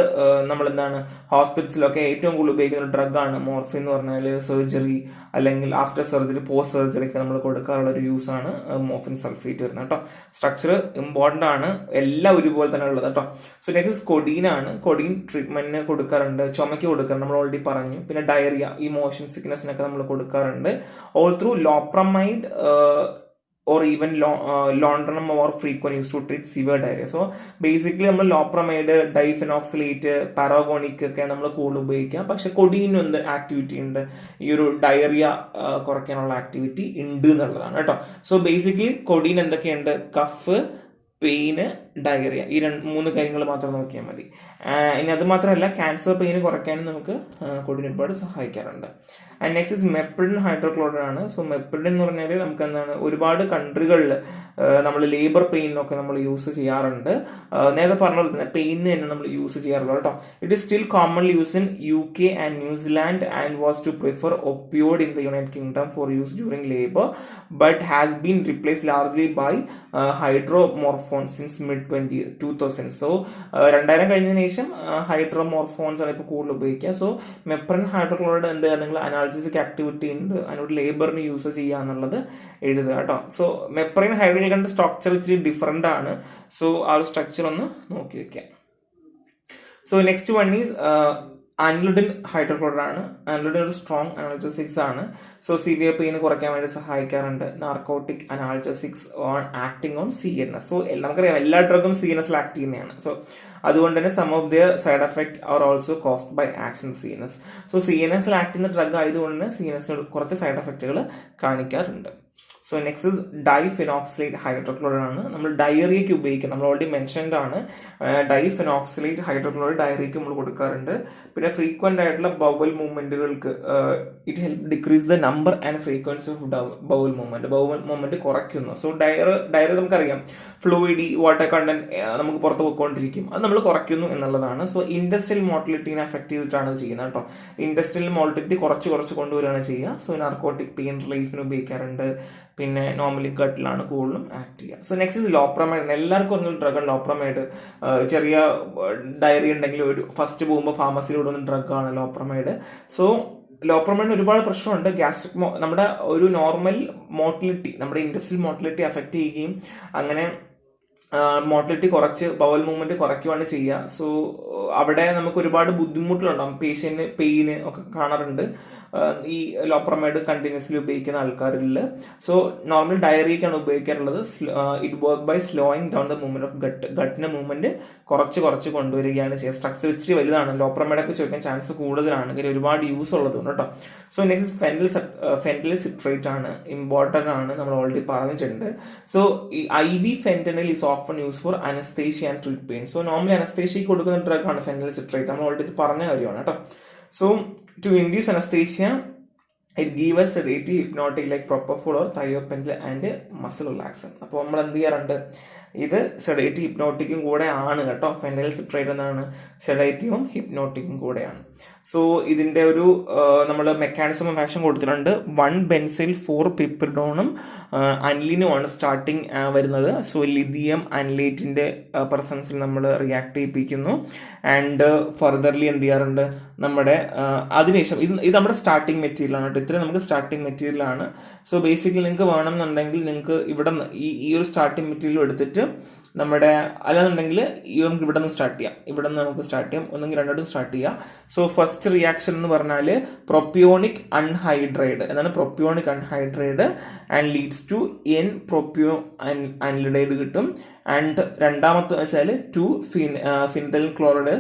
നമ്മൾ എന്താണ് ഹോസ്പിറ്റൽസിലൊക്കെ ഏറ്റവും കൂടുതൽ ഉപയോഗിക്കുന്ന ഡ്രഗാണ് മോർഫിൻ എന്ന് പറഞ്ഞാൽ. സർജറി അല്ലെങ്കിൽ ആഫ്റ്റർ സർജറി, പോസ്റ്റ് സർജറിക്ക് നമ്മൾ കൊടുക്കാറുള്ള ഒരു യൂസ് ആണ് മോർഫിൻ സൾഫേറ്റ് വരുന്നത് കേട്ടോ. സ്ട്രക്ചർ ഇമ്പോർട്ടൻ്റ് ആണ്, എല്ലാം ഒരുപോലെ തന്നെ ഉള്ളത് കേട്ടോ. സോ നെക്സ്റ്റ് കൊഡീൻ ആണ്. കൊഡീൻ ട്രീറ്റ്മെന്റിന് കൊടുക്കാറുണ്ട്, ചുമയ്ക്ക് കൊടുക്കാറുണ്ട്, നമ്മൾ ഓൾറെഡി പറഞ്ഞു. പിന്നെ ഡയറിയ, ഈ മോഷൻ സിക്നസിനൊക്കെ നമ്മൾ കൊടുക്കാറുണ്ട്. All through loperamide or even Londronum more frequent used to treat severe diarrhea. So basically നമ്മൾ ലോപ്രമൈഡ്, ഡൈഫെനോക്സിലേറ്റ്, പാരാഗോണിക് ഒക്കെയാണ് നമ്മൾ കൂടുതൽ ഉപയോഗിക്കുക. പക്ഷെ കൊഡീനും എന്ത് ആക്ടിവിറ്റി ഉണ്ട്, ഈ ഒരു ഡയറിയ കുറയ്ക്കാനുള്ള ആക്ടിവിറ്റി ഉണ്ട് എന്നുള്ളതാണ് കേട്ടോ. സോ ബേസിക്കലി കൊഡീൻ എന്തൊക്കെയുണ്ട്, കഫ്, പെയിന്, ഡയറിയ, ഈ 3 കാര്യങ്ങൾ മാത്രം നോക്കിയാൽ മതി. ഇനി അത് മാത്രമല്ല, ക്യാൻസർ പെയിന് കുറയ്ക്കാനും നമുക്ക് കൊഡീൻ ഒരുപാട് സഹായിക്കാറുണ്ട്. ആൻഡ് നെക്സ്റ്റ് ഇസ് മെപ്രിഡിൻ ഹൈഡ്രോക്ലോറൈഡ് ആണ്. സോ മെപ്രിഡിൻ എന്ന് പറഞ്ഞാൽ നമുക്ക് എന്താണ്, ഒരുപാട് കൺട്രികളിൽ നമ്മൾ ലേബർ പെയിനൊക്കെ നമ്മൾ യൂസ് ചെയ്യാറുണ്ട്. നേരത്തെ പറഞ്ഞ പോലെ തന്നെ പെയിന് തന്നെ നമ്മൾ യൂസ് ചെയ്യാറുള്ളത് കേട്ടോ. It is still commonly use in UK and New Zealand and was to prefer opioid in the United Kingdom for use during labour, but has been replaced largely by hydromorphone since mid 2000. So 2000 കഴിഞ്ഞതിന് ശേഷം ഹൈഡ്രോമോർഫോൺസ് ആണ് ഇപ്പോൾ കൂടുതൽ ഉപയോഗിക്കുക. സോ മെപ്രിൻ ഹൈഡ്രോക്ലോറൈഡ് എന്താ, നിങ്ങൾ അനാൽജസിക് ആക്ടിവിറ്റി ഉണ്ട്, അതിനോട് ലേബറിന് യൂസ് ചെയ്യുക എന്നുള്ളത് എഴുതുക കേട്ടോ. സോ മെപ്രിൻ ഹൈഡ്രോക്ലോറൈഡിന്റെ സ്ട്രക്ചർ ഇച്ചിരി ഡിഫറെന്റ് ആണ്. സോ ആ ഒരു സ്ട്രക്ചർ ഒന്ന് നോക്കി വെക്കാം. So next one is anileridine hydrochloride ആണ്. ആൻലുഡിൻ ഒരു സ്ട്രോങ് അനാൽജസിക്സ് ആണ്. സോ സിവിയർ പെയിൻ കുറയ്ക്കാൻ വേണ്ടി സഹായിക്കാറുണ്ട്. Narcotic analgesics on acting on CNS. So നമുക്കറിയാം എല്ലാ ഡ്രഗും CNS ആക്ട് ചെയ്യുന്നതാണ്. സോ അതുകൊണ്ട് തന്നെ some of their side effect are also caused by action CNS. So CNS act ചെയ്യുന്ന ഡ്രഗ് ആയതുകൊണ്ട് CNS കുറച്ച് സൈഡ് എഫക്റ്റുകൾ കാണിക്കാറുണ്ട്. സോ നെക്സ്റ്റ് ഇസ് ഡൈഫിനോക്സിലേറ്റ് ഹൈഡ്രോക്ലോറൈഡ് ആണ്. നമ്മൾ ഡയറിയയ്ക്ക് ഉപയോഗിക്കും, നമ്മൾ ഓൾറെഡി മെൻഷൻഡ് ആണ്. ഡൈഫിനോക്സിലേറ്റ് ഹൈഡ്രോക്ലോറൈഡ് ഡയറിയയ്ക്ക് നമ്മൾ കൊടുക്കാറുണ്ട്. പിന്നെ ഫ്രീക്വന്റ് ആയിട്ടുള്ള ബവൽ മൂവ്മെന്റുകൾക്ക് it help decrease the number and frequency of bowel movement കുറയ്ക്കുന്നു. സോ ഡയറി നമുക്കറിയാം ഫ്ലൂയിഡി വാട്ടർ കണ്ടന്റ് നമുക്ക് പുറത്ത് പോയിക്കൊണ്ടിരിക്കും, അത് നമ്മൾ കുറയ്ക്കുന്നു എന്നുള്ളതാണ്. സോ ഇൻഡസ്ട്രിയൽ മോട്ടിലിറ്റിനെ അഫക്ട് ചെയ്തിട്ടാണ് ഇത് ചെയ്യുന്നത് കേട്ടോ. ഇൻഡസ്ട്രിയൽ മോട്ടിലിറ്റി കുറച്ച് കൊണ്ടുവരികയാണ് ചെയ്യുക. സോ നാർക്കോട്ടിക് പെയിൻ റിലീഫിന് ഉപയോഗിക്കാറുണ്ട്. പിന്നെ നോർമലി ഗട്ടിലാണ് കൂടുതലും ആക്ട് ചെയ്യുക. സോ നെക്സ്റ്റ് ഇത് ലോപ്രമൈഡ്. എല്ലാവർക്കും ഒന്നും ഡ്രഗാണ് ലോപ്രമൈഡ്. ചെറിയ ഡയറി ഉണ്ടെങ്കിൽ ഒരു ഫസ്റ്റ് പോകുമ്പോൾ ഫാർമസിയിലൂടെ ഒന്ന് ഡ്രഗാണ് ലോപ്രമൈഡ്. സോ ലോപ്രമൈഡിന് ഒരുപാട് പ്രശ്നമുണ്ട്. ഗ്യാസ്ട്രിക് നമ്മുടെ ഒരു നോർമൽ മോട്ടിലിറ്റി, നമ്മുടെ ഇൻഡസ്ട്രിയൽ മോട്ടിലിറ്റി അഫക്റ്റ് ചെയ്യുകയും അങ്ങനെ മോട്ടിലിറ്റി കുറച്ച് ബവൽ മൂവ്മെന്റ് കുറയ്ക്കുകയാണ് ചെയ്യുക. സോ അവിടെ നമുക്ക് ഒരുപാട് ബുദ്ധിമുട്ടുകളുണ്ടാകും. പേഷ്യന്റിന് പെയിന് ഒക്കെ കാണാറുണ്ട് ഈ ലോപ്രമൈഡ് കണ്ടിന്യൂസ്ലി ഉപയോഗിക്കുന്ന ആൾക്കാരിൽ. സോ നോർമൽ ഡയറിയൊക്കെയാണ് ഉപയോഗിക്കാറുള്ളത്. It work by slowing down the movement of ഗട്ടിന്റെ മൂവ്മെന്റ് കുറച്ച് കൊണ്ടുവരികയാണ് ചെയ്യുക. സ്ട്രക്ചർ ഇച്ചിരി വലുതാണ്. ലോപ്രമൈഡൊക്കെ ചോദിക്കാൻ ചാൻസ് കൂടുതലാണ്, കാര്യം ഒരുപാട് യൂസ് ഉള്ളതുകൊണ്ട് കേട്ടോ. സോ നെക്സ്റ്റ് ഫെന്റിൽ സിട്രേറ്റ് ആണ്, ഇമ്പോർട്ടൻ്റ് ആണ്, നമ്മൾ ഓൾറെഡി പറഞ്ഞിട്ടുണ്ട്. സോ ഈ IV fentanyl is often use for anaesthesia and treat pain. So normally അനസ്തേഷ്യക്ക് കൊടുക്കുന്ന ഡ്രഗാണ് ഫെന്റിൽ സിട്രേറ്റ്, നമ്മൾ ഓൾറെഡി പറഞ്ഞ കാര്യമാണ് കേട്ടോ. So to induce anesthesia, it gives us sedative hypnotic like propofol or thiopental and muscle relaxant. അപ്പോൾ നമ്മൾ എന്ത് ചെയ്യാറുണ്ട്, ഇത് സെഡേറ്റീവ് ഹിപ്നോട്ടിക്കും കൂടെ ആണ് കേട്ടോ. ഫെനൈൽ സിട്രേറ്റ് എന്നാണ് സെഡേറ്റീവും ഹിപ്നോട്ടിക്കും കൂടെയാണ്. സോ ഇതിന്റെ ഒരു നമ്മൾ മെക്കാനിസം ഓഫ് ആക്ഷൻ കൊടുത്തിട്ടുണ്ട്. 1 ബെൻസൈൽ 4 പിപ്പിഡോണും അനിലിനുമാണ് സ്റ്റാർട്ടിങ് വരുന്നത്. സോ ലിഥിയം അനിലേറ്റിന്റെ പ്രസൻസിൽ നമ്മൾ റിയാക്ട് ചെയ്യിപ്പിക്കുന്നു. ആൻഡ് ഫർദർലി എന്ത് ചെയ്യാറുണ്ട്, നമ്മുടെ അതിനുശേഷം ഇത് നമ്മുടെ സ്റ്റാർട്ടിങ് മെറ്റീരിയൽ ആണ് കേട്ടോ. ഇത്രയും നമുക്ക് സ്റ്റാർട്ടിങ് മെറ്റീരിയൽ ആണ്. സോ ബേസിക്കലി നിങ്ങൾക്ക് വേണമെന്നുണ്ടെങ്കിൽ നിങ്ങൾക്ക് ഇവിടെ ഈ ഒരു സ്റ്റാർട്ടിങ് മെറ്റീരിയൽ എടുത്തിട്ട് നമ്മുടെ അല്ലാന്നുണ്ടെങ്കിൽ നമുക്ക് ഇവിടെ നിന്ന് സ്റ്റാർട്ട് ചെയ്യാം. ഇവിടെ നിന്ന് നമുക്ക് സ്റ്റാർട്ട് ചെയ്യാം, ഒന്നെങ്കിൽ രണ്ടിടത്തും സ്റ്റാർട്ട് ചെയ്യാം. സോ ഫസ്റ്റ് റിയാക്ഷൻ എന്ന് പറഞ്ഞാൽ പ്രൊപ്പിയോണിക് അൺഹൈഡ്രേറ്റ് എന്നാണ്. Propionic anhydride and leads to N propionanilide കിട്ടും. ആൻഡ് രണ്ടാമത്തെ വെച്ചാൽ 2 ഫിനൈൽ ക്ലോറൈഡ്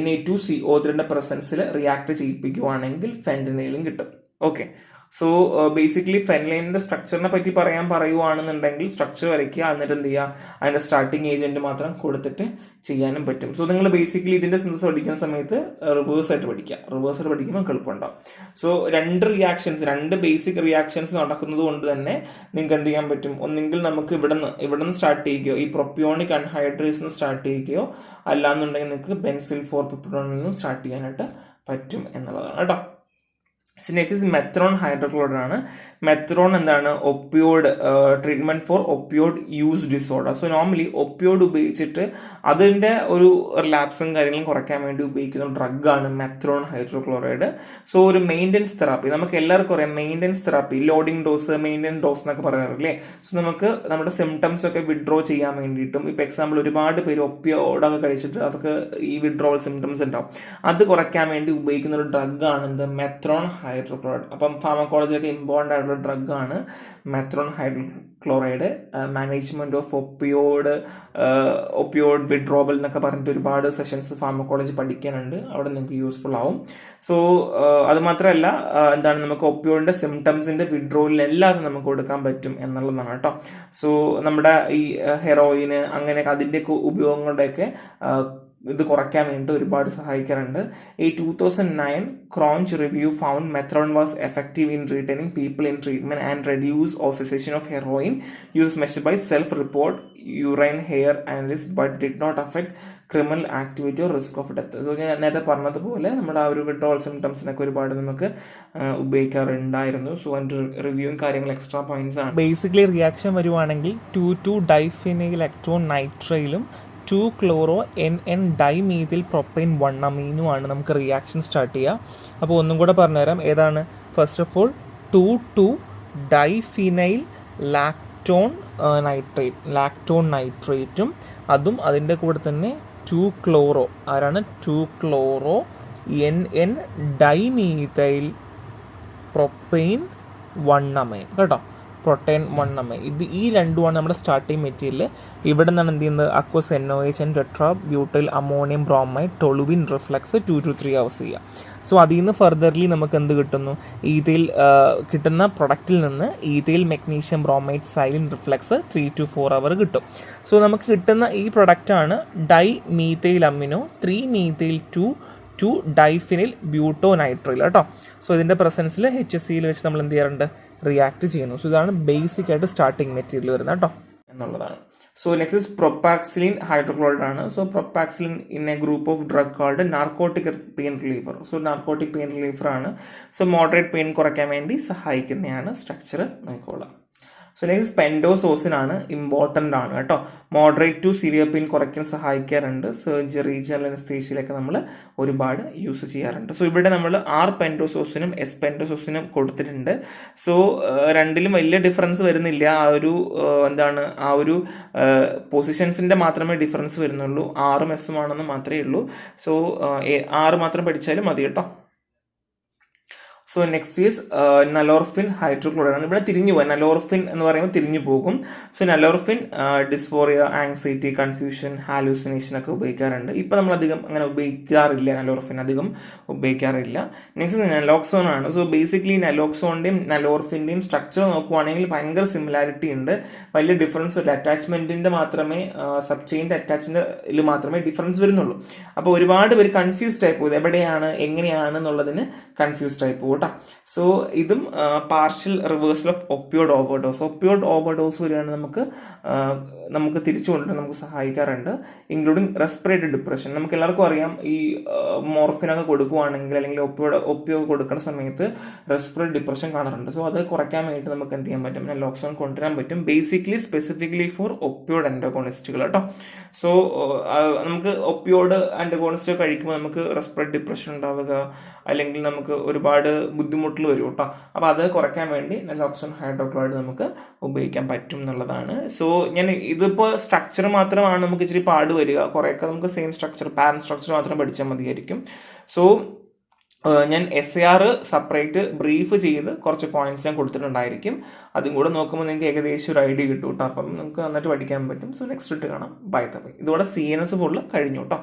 Na2CO3 പ്രസൻസിൽ റിയാക്ട് ചെയ്യിപ്പിക്കുവാണെങ്കിൽ ഫെന്റനൈലും കിട്ടും. ഓക്കെ. സോ ബേസിക്കലി ഫെനൈലിന്റെ സ്ട്രക്ചറിനെ പറ്റി പറയുവാണെന്നുണ്ടെങ്കിൽ സ്ട്രക്ചർ വരയ്ക്കുക, എന്നിട്ട് എന്ത് ചെയ്യുക, അതിന്റെ സ്റ്റാർട്ടിങ് ഏജന്റ് മാത്രം കൊടുത്തിട്ട് ചെയ്യാനും പറ്റും. സോ നിങ്ങൾ ബേസിക്കലി ഇതിന്റെ സിന്തസിസ് പഠിക്കുന്ന സമയത്ത് റിവേഴ്സ് ആയിട്ട് പഠിക്കുമ്പോൾ എളുപ്പമുണ്ടാവും. സോ രണ്ട് ബേസിക് റിയാക്ഷൻസ് നടക്കുന്നത് കൊണ്ട് തന്നെ നിങ്ങൾക്ക് എന്ത് ചെയ്യാൻ പറ്റും, ഒന്നെങ്കിൽ നമുക്ക് ഇവിടെ നിന്ന് സ്റ്റാർട്ട് ചെയ്യുകയോ ഈ പ്രൊപ്പിയോണിക് അൺഹൈഡ്രേറ്റ്സ് സ്റ്റാർട്ട് ചെയ്യുകയോ, അല്ലാന്നുണ്ടെങ്കിൽ നിങ്ങൾക്ക് ബെൻസിൽ 4 പിപ്പിഡോണിൽ നിന്നും സ്റ്റാർട്ട് ചെയ്യാനായിട്ട് പറ്റും എന്നുള്ളതാണ് കേട്ടോ. നെക്സ്റ്റ് മെത്രോൺ ഹൈഡ്രോക്ലോറൈഡ് ആണ്. മെത്രോൺ എന്താണ്, ഒപ്പിയോഡ് treatment four ഒപ്പിയോഡ് use disorder. So normally ഒപ്പിയോഡ് ഉപയോഗിച്ചിട്ട് അതിന്റെ ഒരു റിലാപ്സും കാര്യങ്ങളും കുറയ്ക്കാൻ വേണ്ടി ഉപയോഗിക്കുന്ന ഡ്രഗാണ് മെത്രോൺ ഹൈഡ്രോക്ലോറൈഡ്. സോ ഒരു മെയിൻ്റെനൻസ് തെറാപ്പി, നമുക്ക് എല്ലാവർക്കും അറിയാം maintenance therapy, loading dose, maintenance dose എന്നൊക്കെ പറയാറില്ലേ. സോ നമുക്ക് നമ്മുടെ സിംറ്റംസ് ഒക്കെ വിഡ്രോ ചെയ്യാൻ വേണ്ടിയിട്ടും, ഇപ്പൊ എക്സാമ്പിൾ ഒരുപാട് പേര് ഒപ്പിയോടൊക്കെ കഴിച്ചിട്ട് അവർക്ക് ഈ വിഡ്രോവൽ സിംറ്റംസ് ഉണ്ടാവും, അത് കുറയ്ക്കാൻ വേണ്ടി ഉപയോഗിക്കുന്ന ഒരു ഡ്രഗാണ് എന്ത്, മെത്രോൺ ഹൈഡ്രോക്ലോറൈഡ്. അപ്പം ഫാർമക്കോളജിയൊക്കെ ഇമ്പോർട്ടൻ്റ് ആയിട്ടുള്ള ഡ്രഗാണ് methadone hydrochloride. Management of opioid withdrawal എന്നൊക്കെ പറഞ്ഞിട്ട് ഒരുപാട് സെഷൻസ് ഫാർമക്കോളജി പഠിക്കാനുണ്ട്, അവിടെ നിങ്ങൾക്ക് യൂസ്ഫുൾ ആവും. സോ അത് മാത്രമല്ല എന്താണ്, നമുക്ക് ഒപ്പിയോഡിന്റെ സിംറ്റംസിന്റെ വിഡ്രോവലിന് എല്ലാതും നമുക്ക് കൊടുക്കാൻ പറ്റും എന്നുള്ളതാണ് കേട്ടോ. സോ നമ്മുടെ ഈ ഹെറോയിന് അങ്ങനെയൊക്കെ അതിൻ്റെയൊക്കെ ഉപയോഗങ്ങളുടെയൊക്കെ ഇത് കുറയ്ക്കാൻ വേണ്ടി ഒരുപാട് സഹായിക്കാറുണ്ട്. ഈ 2009 Cronch review found methadone was effective in retaining people in treatment and reduce or cessation of heroin use measured by self-report urine hair analysis but did not affect criminal activity or risk of death. So ഞാൻ നേരത്തെ പറഞ്ഞതുപോലെ നമ്മുടെ ആ ഒരു വിഡ്രോവൽ സിംറ്റംസിനൊക്കെ ഒരുപാട് നമുക്ക് ഉപയോഗിക്കാറുണ്ടായിരുന്നു. സോ അതിൻ്റെ റിവ്യൂവും കാര്യങ്ങൾ എക്സ്ട്രാ പോയിന്റ്സ് ആണ്. ബേസിക്കലി റിയാക്ഷൻ വരുവാണെങ്കിൽ 2,2-ഡൈഫിനൈൽ നൈട്രൈലും 2-chloro-NN ഡൈമീഥിൽ പ്രൊപ്പൈൻ 1-അമീനുമാണ് നമുക്ക് റിയാക്ഷൻ സ്റ്റാർട്ട് ചെയ്യുക. അപ്പോൾ ഒന്നും കൂടെ പറഞ്ഞുതരാം ഏതാണ്. ഫസ്റ്റ് ഓഫ് ഓൾ 2,2-ഡൈഫിനൈൽ ലാക്ടോൺ നൈട്രേറ്റും അതും അതിൻ്റെ കൂടെ തന്നെ 2-chloro 2-chloro-NN ഡൈമീഥൈൽ പ്രൊപ്പൈൻ 1-അമൈൻ കേട്ടോ. പ്രൊട്ടൈൻ 1 ഇത് ഈ രണ്ടുമാണ് നമ്മുടെ സ്റ്റാർട്ടിങ് മെറ്റീരിയൽ. ഇവിടെ നിന്നാണ് എന്ത് ചെയ്യുന്നത് aqueous NOH and tetra butyl ammonium bromide toluene reflux 2 to 3 hours ചെയ്യുക. സോ അതിൽ നിന്ന് ഫർദർലി നമുക്ക് എന്ത് കിട്ടുന്നു, ഈതയിൽ കിട്ടുന്ന പ്രൊഡക്റ്റിൽ നിന്ന് ethyl magnesium bromide xylene reflux 3 to 4 hours കിട്ടും. സോ നമുക്ക് കിട്ടുന്ന ഈ പ്രൊഡക്റ്റാണ് di methyl amino 3-methyl-2 diphenyl butyronitrile കേട്ടോ. സോ ഇതിൻ്റെ പ്രസൻസിൽ HCl വെച്ച് നമ്മൾ എന്ത് ചെയ്യാറുണ്ട്, റിയാക്ട് ചെയ്യുന്നു. സോ ഇതാണ് ബേസിക് ആയിട്ട് സ്റ്റാർട്ടിങ് മെറ്റീരിയൽ വരുന്നത് കേട്ടോ എന്നുള്ളതാണ്. So next is propoxyphene hydrochloride ആണ്. So propoxyphene in a group of drug called narcotic pain റിലീഫർ. സോ നാർക്കോട്ടിക് പെയിൻ റിലീഫർ ആണ്. സോ മോഡറേറ്റ് പെയിൻ കുറയ്ക്കാൻ വേണ്ടി സഹായിക്കുന്നതാണ്. സ്ട്രക്ചർ നോക്കിക്കോളാം. സോ നെക്സ്റ്റ് പെൻഡോസോസിനാണ്, ഇമ്പോർട്ടൻ്റ് ആണ് കേട്ടോ. മോഡറേറ്റ് ടു സിവിയർ പെയിൻ കുറയ്ക്കാൻ സഹായിക്കാറുണ്ട്. സർജറി, ജനറൽ അനസ്തേഷ്യയിലൊക്കെ നമ്മൾ ഒരുപാട് യൂസ് ചെയ്യാറുണ്ട്. സോ ഇവിടെ നമ്മൾ പെൻഡോസോസിനും പെൻഡോസോസിനും കൊടുത്തിട്ടുണ്ട്. സോ രണ്ടിലും വലിയ ഡിഫറൻസ് വരുന്നില്ല. ആ ഒരു പൊസിഷൻസിൻ്റെ മാത്രമേ ഡിഫറൻസ് വരുന്നുള്ളൂ. 6 മെസ്സുമാണെന്ന് മാത്രമേ ഉള്ളൂ. സോ 6 മാത്രം പഠിച്ചാലും മതി കേട്ടോ. സോ നെക്സ്റ്റ് ഈസ് നലോർഫിൻ ഹൈഡ്രോക്ലോറൈഡ് ആണ്. ഇവിടെ തിരിഞ്ഞു പോകും, നലോർഫിൻ എന്ന് പറയുമ്പോൾ തിരിഞ്ഞു പോകും. So നലോർഫിൻ dysphoria, anxiety, confusion, hallucination ഒക്കെ ഉപയോഗിക്കാറുണ്ട്. ഇപ്പം നമ്മളധികം അങ്ങനെ ഉപയോഗിക്കാറില്ല, നലോർഫിൻ അധികം ഉപയോഗിക്കാറില്ല. നെക്സ്റ്റ് നലോക്സോൺ ആണ്. സോ ബേസിക്കലി നലോക്സോണിൻ്റെയും നലോർഫിൻ്റെയും സ്ട്രക്ചർ നോക്കുവാണെങ്കിൽ ഭയങ്കര സിമിലാരിറ്റി ഉണ്ട്, വലിയ ഡിഫറൻസ് ഇല്ല. അറ്റാച്ച്മെൻറ്റിൻ്റെ മാത്രമേ, സബ് ചെയിൻ്റെ അറ്റാച്ചിൻ്റെ മാത്രമേ ഡിഫറൻസ് വരുന്നുള്ളൂ. അപ്പോൾ ഒരുപാട് പേര് കൺഫ്യൂസ്ഡ് ആയി പോകും, എവിടെയാണ് എങ്ങനെയാണ് എന്നുള്ളതിന് കൺഫ്യൂസ്ഡ് ആയി പോകും. സോ ഇതും partial reversal of ഒപ്പിയോഡ് overdose. ഒപ്പിയോഡ് overdose വരികയാണെങ്കിൽ നമുക്ക് തിരിച്ചു കൊണ്ടുവരാൻ നമുക്ക് സഹായിക്കാറുണ്ട്, ഇൻക്ലൂഡിങ് റെസ്പിറേറ്ററി ഡിപ്രഷൻ. നമുക്ക് എല്ലാവർക്കും അറിയാം, ഈ മോർഫിനൊക്കെ കൊടുക്കുവാണെങ്കിൽ അല്ലെങ്കിൽ ഒപ്പിയോ കൊടുക്കുന്ന സമയത്ത് റെസ്പിറേറ്ററി ഡിപ്രഷൻ കാണാറുണ്ട്. സോ അത് കുറയ്ക്കാൻ വേണ്ടിയിട്ട് നമുക്ക് എന്ത് ചെയ്യാൻ പറ്റും, നലോക്സോൺ കൊണ്ടുവരാൻ പറ്റും, ബേസിക്കലി സ്പെസിഫിക്കലി ഫോർ ഒപ്പിയോഡ് ആൻറ്റഗോണിസ്റ്റുകൾ കേട്ടോ. സോ നമുക്ക് ഒപ്പിയോഡ് ആൻറ്റഗോണിസ്റ്റ് കഴിക്കുമ്പോൾ നമുക്ക് റെസ്പിറേറ്ററി ഡിപ്രഷൻ ഉണ്ടാവുക, അല്ലെങ്കിൽ നമുക്ക് ഒരുപാട് ബുദ്ധിമുട്ടുകൾ വരും കേട്ടോ. അപ്പോൾ അത് കുറയ്ക്കാൻ വേണ്ടി നലോക്സോൺ ഹൈഡ്രോക്ലോറൈഡ് നമുക്ക് ഉപയോഗിക്കാൻ പറ്റും എന്നുള്ളതാണ്. സോ ഇതിപ്പോൾ സ്ട്രക്ചർ മാത്രമാണ് നമുക്ക് ഇച്ചിരി പാട് വരിക, കുറേയൊക്കെ നമുക്ക് സെയിം സ്ട്രക്ചർ, പാരന്റ് സ്ട്രക്ചർ മാത്രം പഠിച്ചാൽ മതിയായിരിക്കും. സോ ഞാൻ SAR സെപ്പറേറ്റ് ബ്രീഫ് ചെയ്ത് കുറച്ച് പോയിന്റ്സ് ഞാൻ കൊടുത്തിട്ടുണ്ടായിരിക്കും. അതും കൂടെ നോക്കുമ്പോൾ നിങ്ങൾക്ക് ഏകദേശം ഒരു ഐഡിയ കിട്ടും കേട്ടോ. അപ്പം നമുക്ക് നന്നായിട്ട് പഠിക്കാൻ പറ്റും. സോ നെക്സ്റ്റ് ഇട്ട് കാണാം. ബൈ. ഇതോടെ CNS ഫുള്ള് കഴിഞ്ഞു കേട്ടോ.